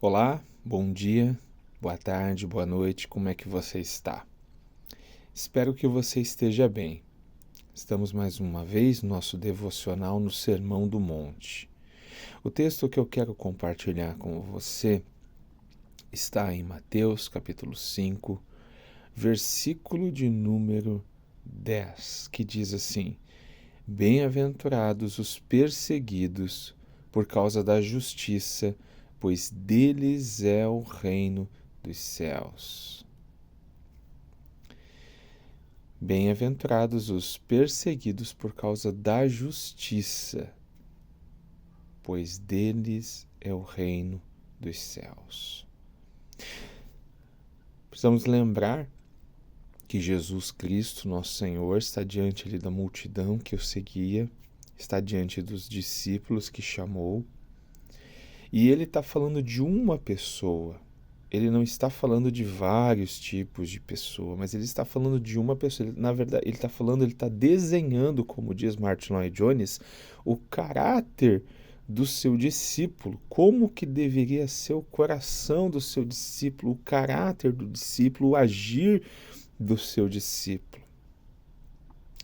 Olá, bom dia, boa tarde, boa noite, como é que você está? Espero que você esteja bem. Estamos mais uma vez no nosso devocional no Sermão do Monte. O texto que eu quero compartilhar com você está em Mateus capítulo 5, versículo de número 10, que diz assim: Bem-aventurados os perseguidos por causa da justiça, pois deles é o reino dos céus. Bem-aventurados os perseguidos por causa da justiça, pois deles é o reino dos céus. Precisamos lembrar que Jesus Cristo, nosso Senhor, está diante ali da multidão que o seguia, está diante dos discípulos que chamou, e ele está falando de uma pessoa. Ele não está falando de vários tipos de pessoa, mas ele está falando de uma pessoa. Na verdade, ele está falando, ele está desenhando, como diz Martin Lloyd Jones, o caráter do seu discípulo, como que deveria ser o coração do seu discípulo, o caráter do discípulo, o agir do seu discípulo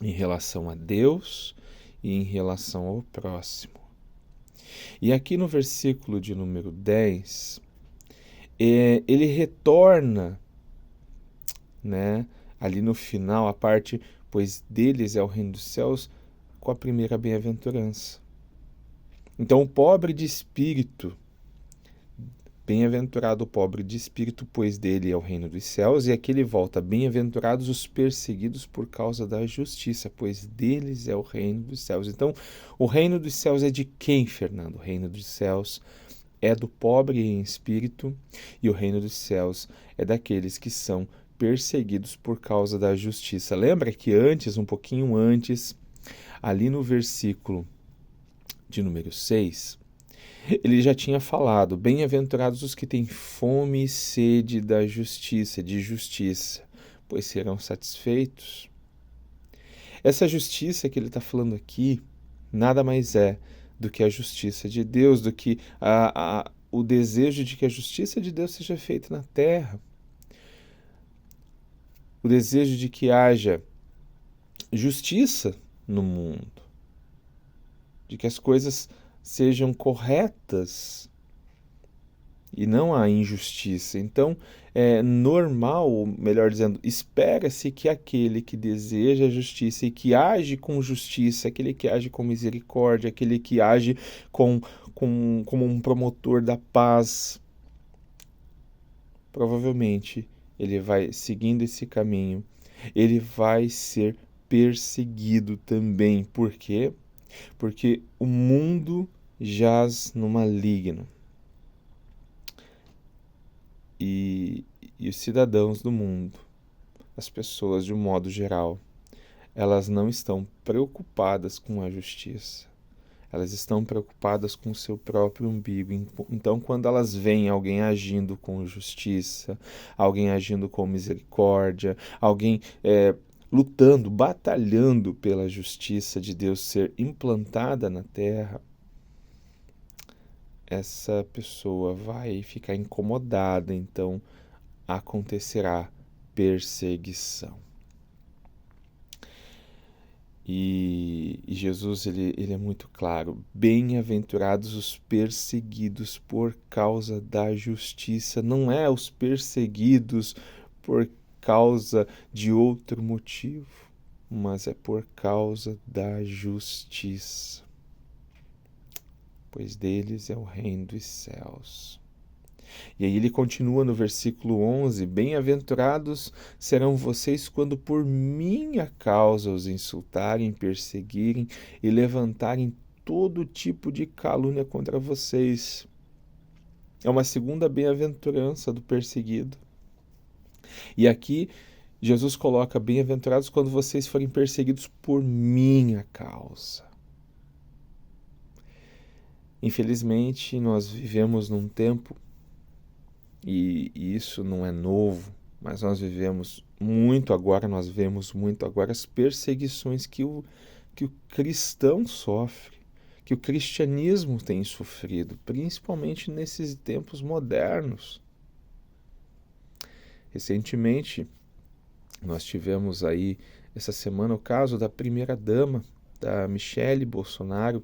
em relação a Deus e em relação ao próximo. E aqui no versículo de número 10, ele retorna, né, ali no final, a parte, pois deles é o reino dos céus, com a primeira bem-aventurança. Então, o pobre de espírito, bem-aventurado o pobre de espírito, pois dele é o reino dos céus, e aqui ele volta, bem-aventurados os perseguidos por causa da justiça, pois deles é o reino dos céus. Então, o reino dos céus é de quem, Fernando? O reino dos céus é do pobre em espírito, e o reino dos céus é daqueles que são perseguidos por causa da justiça. Lembra que antes, um pouquinho antes, ali no versículo de número 6, ele já tinha falado: bem-aventurados os que têm fome e sede da justiça, de justiça, pois serão satisfeitos. Essa justiça que ele está falando aqui nada mais é do que a justiça de Deus, do que o desejo de que a justiça de Deus seja feita na terra, o desejo de que haja justiça no mundo, de que as coisas sejam corretas e não a injustiça. Então, é normal, ou melhor dizendo, espera-se que aquele que deseja a justiça e que age com justiça, aquele que age com misericórdia, aquele que age como um promotor da paz, provavelmente ele vai seguindo esse caminho, ele vai ser perseguido também. Por quê? Porque o mundo jaz no maligno. E os cidadãos do mundo, as pessoas de um modo geral, elas não estão preocupadas com a justiça. Elas estão preocupadas com o seu próprio umbigo. Então, quando elas veem alguém agindo com justiça, alguém agindo com misericórdia, alguém lutando, batalhando pela justiça de Deus ser implantada na terra, essa pessoa vai ficar incomodada, então acontecerá perseguição. E Jesus ele é muito claro: bem-aventurados os perseguidos por causa da justiça. Não é os perseguidos por causa de outro motivo, mas é por causa da justiça, pois deles é o reino dos céus. E aí ele continua no versículo 11: bem-aventurados serão vocês quando por minha causa os insultarem, perseguirem e levantarem todo tipo de calúnia contra vocês. É uma segunda bem-aventurança do perseguido. E aqui Jesus coloca: bem-aventurados quando vocês forem perseguidos por minha causa. Infelizmente, nós vivemos num tempo, e isso não é novo, mas nós vemos muito agora as perseguições que o cristão sofre, que o cristianismo tem sofrido, principalmente nesses tempos modernos. Recentemente, nós tivemos aí, essa semana, o caso da primeira-dama, da Michele Bolsonaro,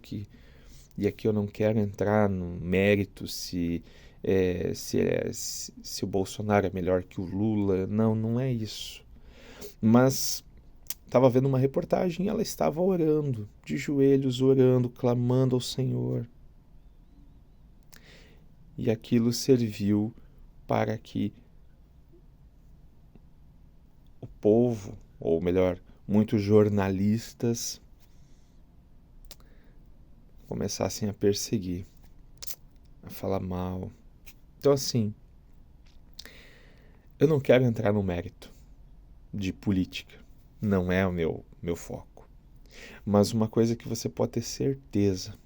e aqui eu não quero entrar no mérito se o Bolsonaro é melhor que o Lula, não é isso. Mas estava vendo uma reportagem e ela estava orando, de joelhos, orando, clamando ao Senhor. E aquilo serviu para que o povo, ou melhor, muitos jornalistas, começassem a perseguir, a falar mal. Então, assim, eu não quero entrar no mérito de política, não é o meu foco. Mas uma coisa que você pode ter certeza,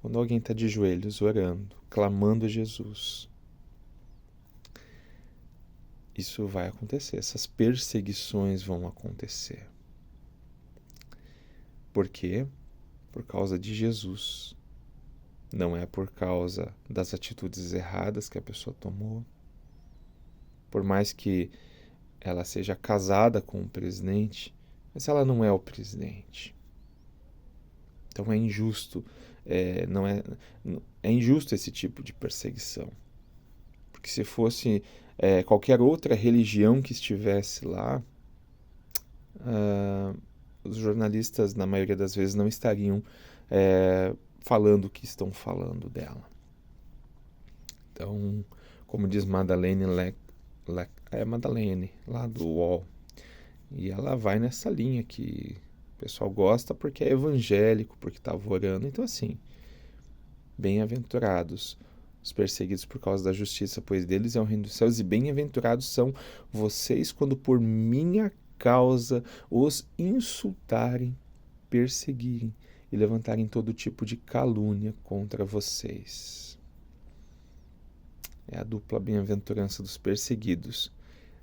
quando alguém está de joelhos orando, clamando a Jesus, isso vai acontecer, essas perseguições vão acontecer. Por quê? Por causa de Jesus. Não é por causa das atitudes erradas que a pessoa tomou. Por mais que ela seja casada com o presidente, mas ela não é o presidente. Então é injusto, é injusto esse tipo de perseguição. Porque se fosse qualquer outra religião que estivesse lá, os jornalistas, na maioria das vezes, não estariam falando o que estão falando dela. Então, como diz Madeleine Madeleine, lá do UOL, e ela vai nessa linha que o pessoal gosta porque é evangélico, porque estava orando. Então, assim, bem-aventurados os perseguidos por causa da justiça, pois deles é o reino dos céus, e bem-aventurados são vocês quando por minha causa os insultarem, perseguirem e levantarem todo tipo de calúnia contra vocês. É a dupla bem-aventurança dos perseguidos.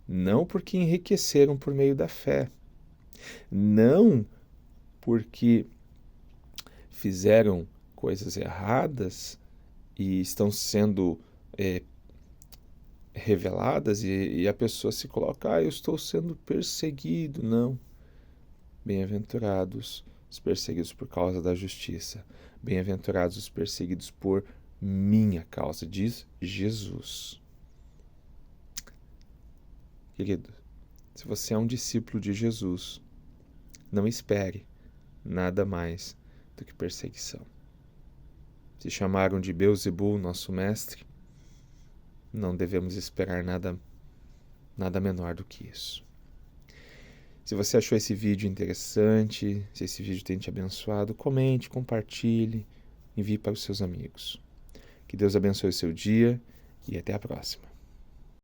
Não porque enriqueceram por meio da fé. Não porque fizeram coisas erradas e estão sendo reveladas e a pessoa se coloca, eu estou sendo perseguido. Não. Bem-aventurados os perseguidos por causa da justiça. Bem-aventurados os perseguidos por minha causa, diz Jesus. Querido, se você é um discípulo de Jesus, não espere nada mais do que perseguição. Se chamaram de Beelzebul, nosso mestre, não devemos esperar nada menor do que isso. Se você achou esse vídeo interessante, se esse vídeo tem te abençoado, comente, compartilhe, envie para os seus amigos. Que Deus abençoe o seu dia e até a próxima.